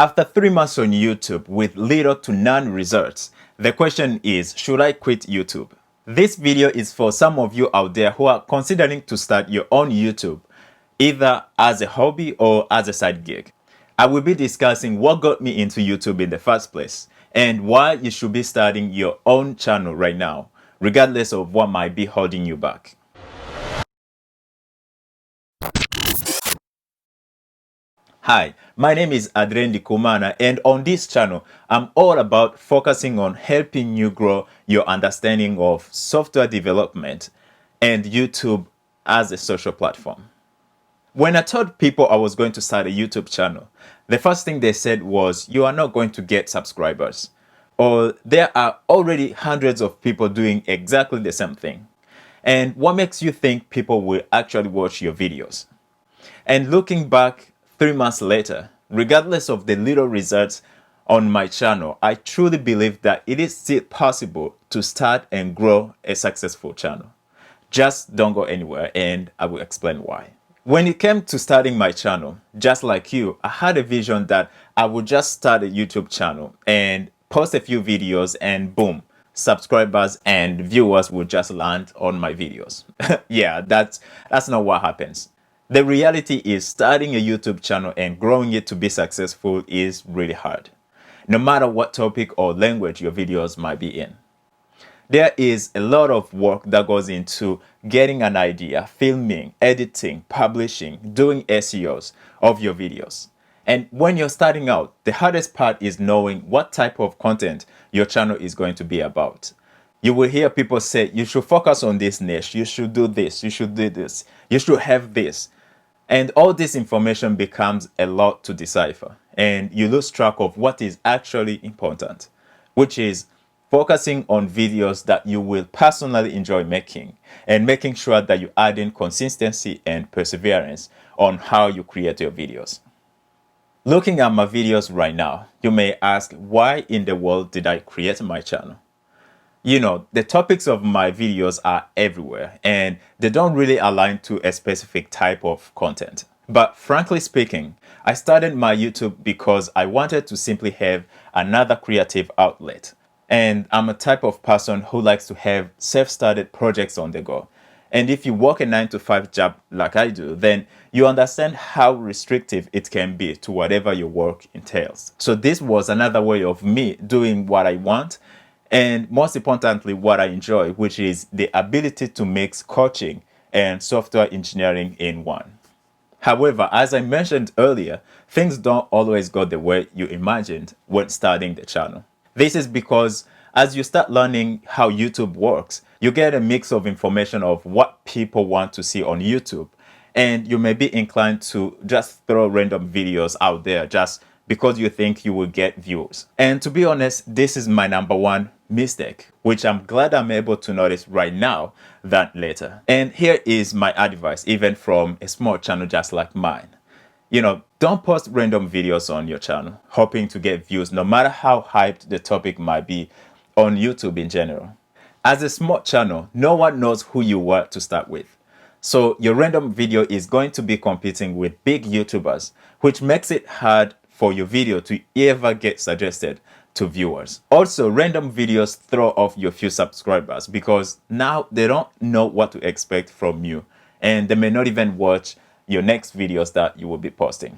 After 3 months on YouTube with little to none results, the question is, should I quit YouTube? This video is for some of you out there who are considering to start your own YouTube, either as a hobby or as a side gig. I will be discussing what got me into YouTube in the first place and why you should be starting your own channel right now, regardless of what might be holding you back. Hi, my name is Adrien Dikumana, and on this channel, I'm all about focusing on helping you grow your understanding of software development and YouTube as a social platform. When I told people I was going to start a YouTube channel, the first thing they said was, you are not going to get subscribers, or there are already hundreds of people doing exactly the same thing. And what makes you think people will actually watch your videos? And looking back 3 months later, regardless of the little results on my channel, I truly believe that it is still possible to start and grow a successful channel. Just don't go anywhere, and I will explain why. When it came to starting my channel, just like you, I had a vision that I would just start a YouTube channel and post a few videos and boom, subscribers and viewers would just land on my videos. Yeah, that's not what happens. The reality is starting a YouTube channel and growing it to be successful is really hard, no matter what topic or language your videos might be in. There is a lot of work that goes into getting an idea, filming, editing, publishing, doing SEOs of your videos. And when you're starting out, the hardest part is knowing what type of content your channel is going to be about. You will hear people say, you should focus on this niche, you should do this, you should do this, you should have this. And all this information becomes a lot to decipher, and you lose track of what is actually important, which is focusing on videos that you will personally enjoy making and making sure that you add in consistency and perseverance on how you create your videos. Looking at my videos right now, you may ask, why in the world did I create my channel? You know, the topics of my videos are everywhere and they don't really align to a specific type of content. But frankly speaking, I started my YouTube because I wanted to simply have another creative outlet. And I'm a type of person who likes to have self-started projects on the go. And if you work a 9-to-5 job like I do, then you understand how restrictive it can be to whatever your work entails. So this was another way of me doing what I want, and most importantly, what I enjoy, which is the ability to mix coaching and software engineering in one. However, as I mentioned earlier, things don't always go the way you imagined when starting the channel. This is because as you start learning how YouTube works, you get a mix of information of what people want to see on YouTube, and you may be inclined to just throw random videos out there just because you think you will get views. And to be honest, this is my number one mistake, which I'm glad I'm able to notice right now than later. And here is my advice, even from a small channel just like mine. You know, don't post random videos on your channel, hoping to get views, no matter how hyped the topic might be on YouTube in general. As a small channel, no one knows who you were to start with. So your random video is going to be competing with big YouTubers, which makes it hard for your video to ever get suggested to viewers. Also, random videos throw off your few subscribers because now they don't know what to expect from you, and they may not even watch your next videos that you will be posting.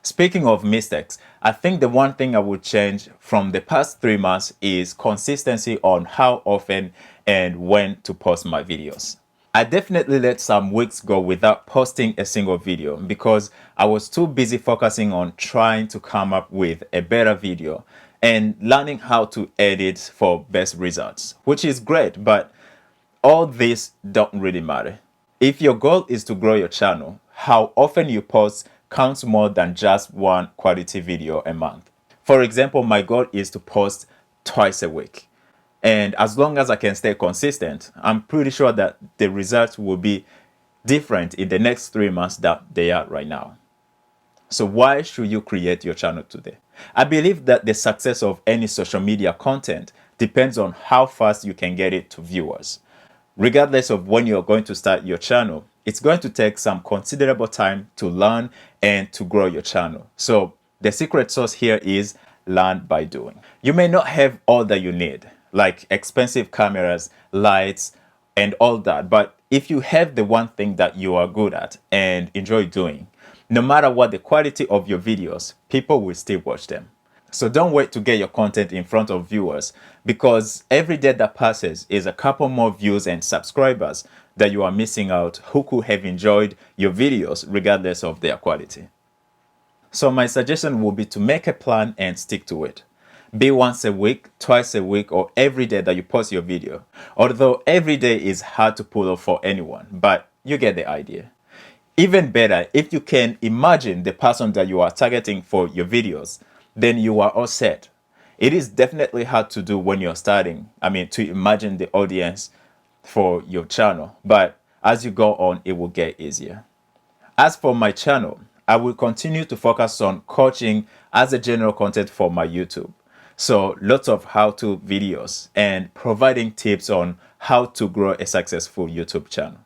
Speaking of mistakes, I think the one thing I would change from the past 3 months is consistency on how often and when to post my videos. I definitely let some weeks go without posting a single video because I was too busy focusing on trying to come up with a better video and learning how to edit for best results, which is great, but all this don't really matter. If your goal is to grow your channel, how often you post counts more than just one quality video a month. For example, my goal is to post twice a week. And as long as I can stay consistent, I'm pretty sure that the results will be different in the next 3 months that they are right now. So why should you create your channel today? I believe that the success of any social media content depends on how fast you can get it to viewers. Regardless of when you're going to start your channel, it's going to take some considerable time to learn and to grow your channel. So The secret sauce here is learn by doing. You may not have all that you need, like expensive cameras, lights, and all that, but if you have the one thing that you are good at and enjoy doing, no matter what the quality of your videos, people will still watch them. So don't wait to get your content in front of viewers, because every day that passes is a couple more views and subscribers that you are missing out who could have enjoyed your videos regardless of their quality. So my suggestion will be to make a plan and stick to it. Be once a week, twice a week, or every day that you post your video. Although every day is hard to pull off for anyone, but you get the idea. Even better, if you can imagine the person that you are targeting for your videos, then you are all set. It is definitely hard to do when you're starting. To imagine the audience for your channel, but as you go on, it will get easier. As for my channel, I will continue to focus on coaching as a general content for my YouTube. So lots of how-to videos and providing tips on how to grow a successful YouTube channel.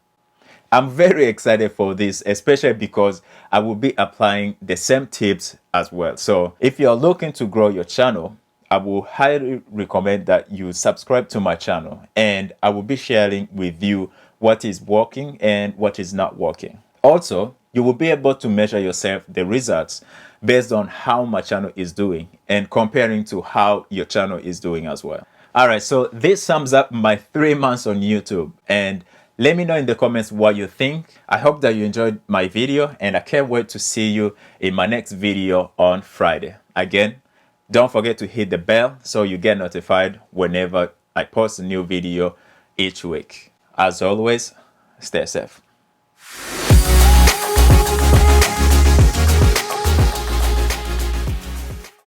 I'm very excited for this, especially because I will be applying the same tips as well. So if you're looking to grow your channel, I will highly recommend that you subscribe to my channel, and I will be sharing with you what is working and what is not working. Also, you will be able to measure yourself the results based on how my channel is doing and comparing to how your channel is doing as well. All right, so this sums up my 3 months on YouTube, and let me know in the comments what you think. I hope that you enjoyed my video, and I can't wait to see you in my next video on Friday. Again, don't forget to hit the bell so you get notified whenever I post a new video each week. As always, stay safe.